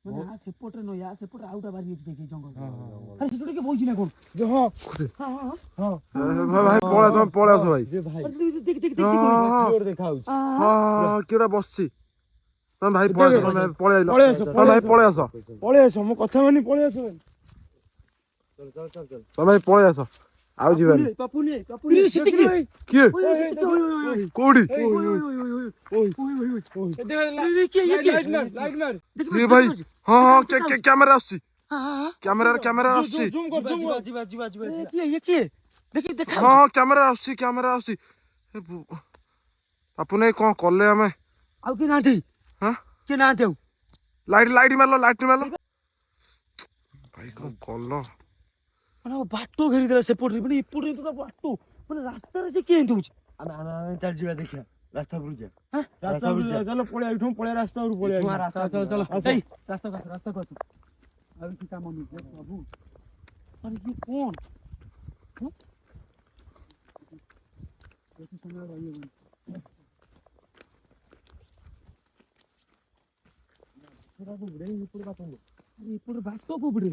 ମାନେ ଆ ସେପଟରେ ନଈ ଆ ସେପଟରେ ଆଉଟା ବାରି ଅଛି ଦେଖି ଜଙ୍ଗଲ ହଁ ଆରେ ସେଠୁ ଟିକେ ବଇଛି ନା କଣ ଯେ ହଁ ହଁ ହଁ ହଁ ଭାଇ ପଳେଇ ତମେ ପଳେଇ ଆସ ଭାଇ। ଯେ ଭାଇ ଦେଖ ଦେଖ ହଁ ଦେଖ ହଁ କ୍ଲିୟର ଦେଖାଯାଉଛି ହଁ କିଏ ଗୋଟେ ବସିଛି। ତମେ ଭାଇ ପଳେଇ ଆସ, ତମେ ପଳେଇ ଆଇଲ। ପଳେଇ ଆସ ତମେ ଭାଇ ପଳେଇ ଆସ, ପଳେଇ ଆସ ମୋ କଥା ମାନି ପଳେଇ ଆସ ଭାଇ। ତମେ ଭାଇ ପଳେଇ ଆସ, ଆଉ ଯିବାନି। ପାପୁନି ଦେଖିଲ ଭାଇ? କିଏ କୋଉଠି ଲାଇଟ୍ ମାର କିଏ ଭାଇ? ହଁ ହଁ କ୍ୟାମେରା ଆସୁଛି, କ୍ୟାମେରା ଆସୁଛି। ଜୁମ୍ କର ଜୁମ୍ କର ହଁ ହଁ କ୍ୟାମେରା ଆସୁଛି, କ୍ୟାମେରା ଆସୁଛି। ପାପୁ ନାଇ କଣ କଲେ ଆମେ? ଆଉ କିଏ ନାହାନ୍ତି? ହଁ କିଏ ନାହାନ୍ତି ଆଉ? ଲାଇଟ୍ ମାରିଲ, ଲାଇଟ୍ ମାରିଲ। ଭାଇ କଣ କଲ? ମାନେ ବାଟ ଘେରିଦେଲା ସେପଟରେ, ମାନେ ଏପଟରେ ପୁରା ବାଟ, ମାନେ ରାସ୍ତାରେ ସେ କିଏ ଏମିତି ହଉଛି? ଆମେ ଚାଲି ଯିବା ଦେଖିବା ରାସ୍ତା ଉପରକୁ ଯିବା। ରାସ୍ତା ଉପରକୁ ଚାଲ ପଳେଇ ଏଠୁ ପଳେଇ ରାସ୍ତା ଉପରକୁ ପଳେଇ ଏଠୁ ଆଇଲା। ରାସ୍ତା ଚାଲ ଚାଲ ଆସ। ଏଇ ରାସ୍ତାକୁ ଆସ ଆଉ କିଛି କାମ ନୁହେଁ ବାବୁ। ଆରେ ଇଏ କଣ? ବେଶୀ ସମୟ ରହିହବନି। ଏପଟେ ବାଟ କୋଉପଟେ?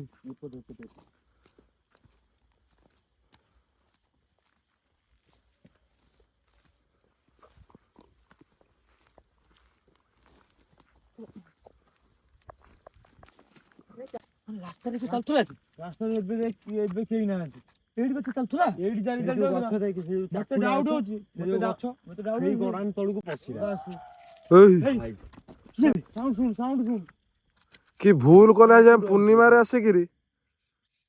ମାନେ ରାସ୍ତାରେ କିଏ ଚାଲୁଥିଲା କି? ରାସ୍ତାରେ ଏବେ କେହି ନାହାନ୍ତି। ଏଇଠି ବୋଧେ ଚାଲୁଥିଲା? ଏଇଠି ଚାଲି ସେଇ ଚାଲି ଯୋଉ ଯାଉଥିଲା। ଗଛ ଦେଖି, ସେଇ ଯୋଉ ମତେ ଚାକୁଣ୍ଡା ଡାଉଟ୍ ଗଛ, ହଉଛି ସେଇ ଯୋଉ ଗଛ, ମତେ ଡାଉଟ୍ ସେଇ ହଉଛି। ଗଡ଼ାଣି ତଳକୁ ପଶିଲା। ଏଇ ଭାଇ ସାଉଣ୍ଡ ଶୁଣ କି ଭୁଲ କଲେ ଆଜି ଆମେ ପୂର୍ଣ୍ଣିମାରେ ଆସିକିରି।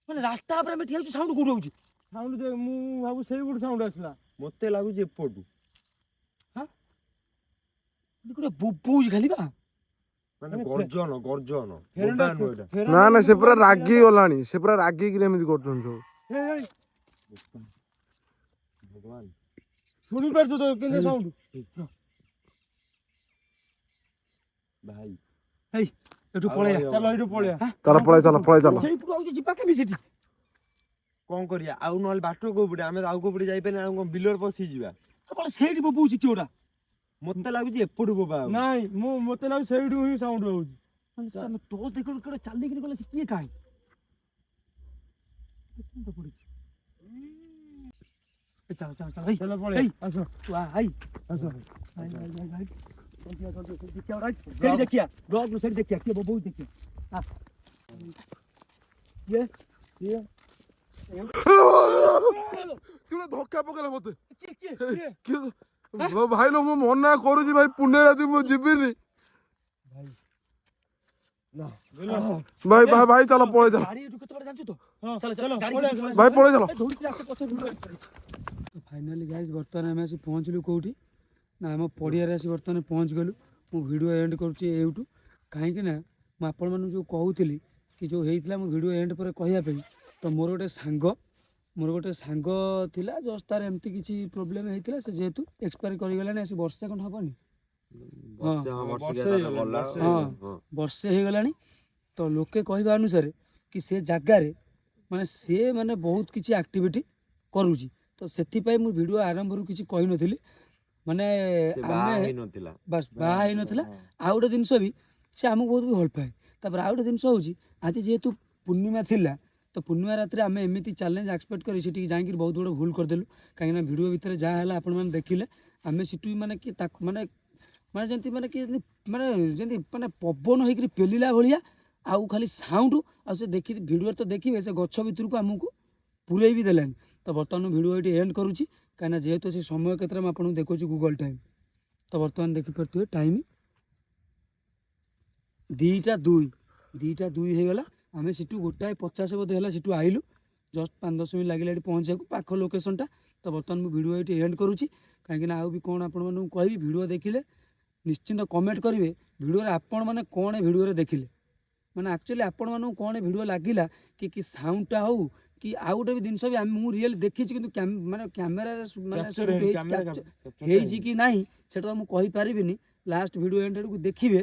ମାନେ ରାସ୍ତା ଉପରେ ଆମେ ଠିଆ ହଉଛୁ, ସାଉଣ୍ଡ କୋଉଠି ହଉଛି? ସାଉଣ୍ଡ ମୁଁ ଭାବୁ ସେଇପଟୁ ସାଉଣ୍ଡ ଆସିଲା। ମତେ ଲାଗୁଛି ଏପଟୁ। ଗୋଟେ ବୋବଉଛି ଖାଲି ବା। ମାନେ ଗର୍ଜନ ଫେରନ୍ଟା ବୋବା ନୁହଁ ଏଇଟା। ନା ନା ସେ ପୁରା ରାଗି ଗଲାଣି, ସେ ପୁରା ରାଗିକିରି ଏମିତି କରୁଛନ୍ତି ସବୁ। ଭଗବାନ ଶୁଣି ପାରୁଛୁ ତ କେମିତି ସାଉଣ୍ଡ? ଭାଇ ହେଇ ଏଠୁ ପଳେଇବା। ଚାଲ ଏଇଠୁ ପଳେଇବା। ଚାଲ ପଳେଇ ଚାଲ ଚାଲ। ସେଇପଟୁ ଆଉଛି, ଯିବା କେମିତି ସେଠି? କଣ କରିବା ଆଉ? ନହେଲେ ବାଟ କୋଉପଟେ? ଆମେ ଆଉ କୋଉପଟେ ଯାଇପାରିଲେ ଆଉ କଣ ବିଲରେ ପଶିଯିବା? ଆପଣ ସେଇଠି ବୋବଉଛି କିଏ ଗୋଟା? ମତେ ଲାଗୁଛି ଏପଟୁ ବୋବା ହଉଛି। ନାଇଁ ମତେ ଲାଗୁଛି ସେଇଠୁ ହିଁ ସାଉଣ୍ଡ ହଉଛି। ମାନେ ସେ ଆମେ ଟୋଚ୍ ଦେଖିଲୁ କେତେ ଚାଲିକିରି ଗଲେ, ସେ କିଏ କାହିଁ? ଚାଲ ଚାଲ ଚାଲ ଚାଲ ପଳେଇବା ଆସ ଆସ। ସେଠି ଦେଖିଆ ବ୍ଲକ୍ ସେଠି ଦେଖିଆ କିଏ ବୋବଉଛି ଦେଖିଆ। କିଏ ଧକ୍କା ପକେଇଲା ମତେ। କିଏ ଭାଇ ଲୋ ମୁଁ ମନା କରୁଛି ଭାଇ, ପୁଣ୍ୟ ରାତି ମୁଁ ଯିବିନି। ଭାଇ ଭାଇ ଭାଇ ଚାଲ ପଳେଇ ଚାଲ। ଗାଡି ଏଠୁ କେତେ ବାଟ ଜାଣିଛୁ ତ? ଚାଲ ଚାଲ ପଳେଇ ଆସ। ଭାଇ ପଳେଇ ଚାଲ। ଫାଇନାଲି ଗାଇସ୍ ବର୍ତ୍ତମାନ ଆମେ ଆସି ପହଞ୍ଚିଲୁ କୋଉଠି ନା ଆମ ପଡ଼ିଆରେ ଆସି ବର୍ତ୍ତମାନ ପହଞ୍ଚିଗଲୁ। ମୁଁ ଭିଡ଼ିଓ ଏଣ୍ଡ କରୁଛି ଏଇଠୁ, କାହିଁକି ନା ମୁଁ ଆପଣମାନଙ୍କୁ ଯେଉଁ କହୁଥିଲି କି ଯେଉଁ ହେଇଥିଲା ମୁଁ ଭିଡ଼ିଓ ଏଣ୍ଡ ପରେ କହିବା ପାଇଁ, ତ ମୋର ଗୋଟେ ସାଙ୍ଗ ଥିଲା, ଜଷ୍ଟ ତାର ଏମିତି କିଛି ପ୍ରୋବ୍ଲେମ୍ ହେଇଥିଲା। ସେ ଯେହେତୁ ଏକ୍ସପାୟାର କରିଗଲାଣି, ଆସି ବର୍ଷେ ଖଣ୍ଡେ ହବନି। ବର୍ଷେ ହେଇଗଲାଣି। ତ ଲୋକେ କହିବା ଅନୁସାରେ କି ସେ ଜାଗାରେ ମାନେ ବହୁତ କିଛି ଆକ୍ଟିଭିଟି କରୁଛି। ତ ସେଥିପାଇଁ ମୁଁ ଭିଡ଼ିଓ ଆରମ୍ଭରୁ କିଛି କହିନଥିଲି, ମାନେ ଆମେ ବାସ୍ ବାହା ହେଇନଥିଲା। ଆଉ ଗୋଟେ ଜିନିଷ ବି, ସେ ଆମକୁ ବହୁତ ବି ଭଲ ପାଏ। ତାପରେ ଆଉ ଗୋଟେ ଜିନିଷ ହେଉଛି, ଆଜି ଯେହେତୁ ପୂର୍ଣ୍ଣିମା ଥିଲା, ତ ପୂର୍ଣ୍ଣିମା ରାତିରେ ଆମେ ଏମିତି ଚ୍ୟାଲେଞ୍ଜ ଆକ୍ସପେକ୍ଟ କରି ସେଠିକି ଯାଇକିରି ବହୁତ ବଡ଼ ଭୁଲ କରିଦେଲୁ। କାହିଁକିନା ଭିଡ଼ିଓ ଭିତରେ ଯାହା ହେଲା ଆପଣମାନେ ଦେଖିଲେ। ଆମେ ସେଠୁ ମାନେ କି ତାକୁ ଯେମିତି ପବନ ହେଇକିରି ପେଲିଲା ଭଳିଆ, ଆଉ ଖାଲି ସାଉଣ୍ଡ, ଆଉ ସେ ଭିଡ଼ିଓରେ ତ ଦେଖିବେ ସେ ଗଛ ଭିତରକୁ ଆମକୁ ପୁରେଇ ବି ଦେଲାନି। ତ ବର୍ତ୍ତମାନ ଭିଡ଼ିଓ ଏଇଠି ଏଣ୍ଡ କରୁଛି, କାହିଁକିନା ଯେହେତୁ ସେ ସମୟ କେତେଟା ମୁଁ ଆପଣଙ୍କୁ ଦେଖାଉଛି ଗୁଗଲ୍ ଟାଇମ୍। ତ ବର୍ତ୍ତମାନ ଦେଖିପାରୁଥିବେ ଟାଇମ୍ 2:02 ହେଇଗଲା। ଆମେ ସେଠୁ 1:50 ବୋଧେ ହେଲା ସେଠୁ ଆଇଲୁ। ଜଷ୍ଟ 5-10 ମିନିଟ୍ ଲାଗିଲା ଏଠି ପହଞ୍ଚିବାକୁ, ପାଖ ଲୋକେସନଟା। ତ ବର୍ତ୍ତମାନ ମୁଁ ଭିଡ଼ିଓ ଏଇଠି ଏଣ୍ଡ କରୁଛି, କାହିଁକିନା ଆଉ ବି କ'ଣ ଆପଣମାନଙ୍କୁ କହିବି, ଭିଡ଼ିଓ ଦେଖିଲେ ନିଶ୍ଚିନ୍ତ କମେଣ୍ଟ କରିବେ ଭିଡ଼ିଓରେ ଆପଣମାନେ କ'ଣ ଭିଡ଼ିଓରେ ଦେଖିଲେ, ମାନେ ଆକ୍ଚୁଆଲି ଆପଣମାନଙ୍କୁ କ'ଣ ଭିଡ଼ିଓ ଲାଗିଲା, କି ସାଉଣ୍ଡଟା ହଉ कि आउ गोटे भी जिनस भी ମୁଁ ରିଏଲ୍ ଦେଖିଛି କିନ୍ତୁ ମାନେ କ୍ୟାମେରାରେ ମାନେ Capture shoot ହେଇନି, ହେଇଛି, camera capture capture ହେଇଛି କି ନାହିଁ ସେଟା ତ ମୁଁ କହିପାରିବିନି। ଲାଷ୍ଟ ଭିଡ଼ିଓ ଏଣ୍ଡ ଆଡ଼କୁ ଦେଖିବେ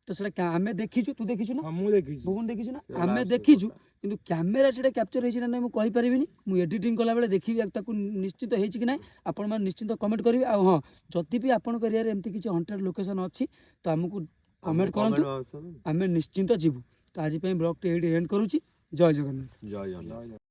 ତ ସେଟା ଆମେ ଦେଖିଛୁ, ତୁ ଦେଖିଛୁ ନା ହଁ ମୁଁ ଦେଖିଛି। ଭୁବନ ଦେଖିଛୁ ନା, ସେ ଆମେ last ଦେଖିଛୁ photo ଟା। କିନ୍ତୁ କ୍ୟାମେରା ସେଟା କ୍ୟାପଚର ହେଇଛି ନା ନାହିଁ ମୁଁ କହିପାରିବିନି। ମୁଁ ଏଡିଟିଂ କଲାବେଳେ ଦେଖିବି ତାକୁ ନିଶ୍ଚିତ ହେଇଛି କି ନାହିଁ, ଆପଣମାନେ ନିଶ୍ଚିନ୍ତ କମେଣ୍ଟ କରିବେ। ଆଉ ହଁ, ଯଦି ବି ଆପଣଙ୍କ ଏରିଆରେ ଏମିତି କିଛି ହଣ୍ଟେଡ୍ ଲୋକେସନ୍ ଅଛି ତ ଆମକୁ କମେଣ୍ଟ କରନ୍ତୁ, ଆମେ ନିଶ୍ଚିନ୍ତ ଯିବୁ। ତ ଆଜି ପାଇଁ ବ୍ଲଗ୍ଟି ଏଇଠି ଏଣ୍ଡ କରୁଛି। ଜୟ ଜଗନ୍ନାଥ। ଜୟ ଜଗନ୍ନାଥ।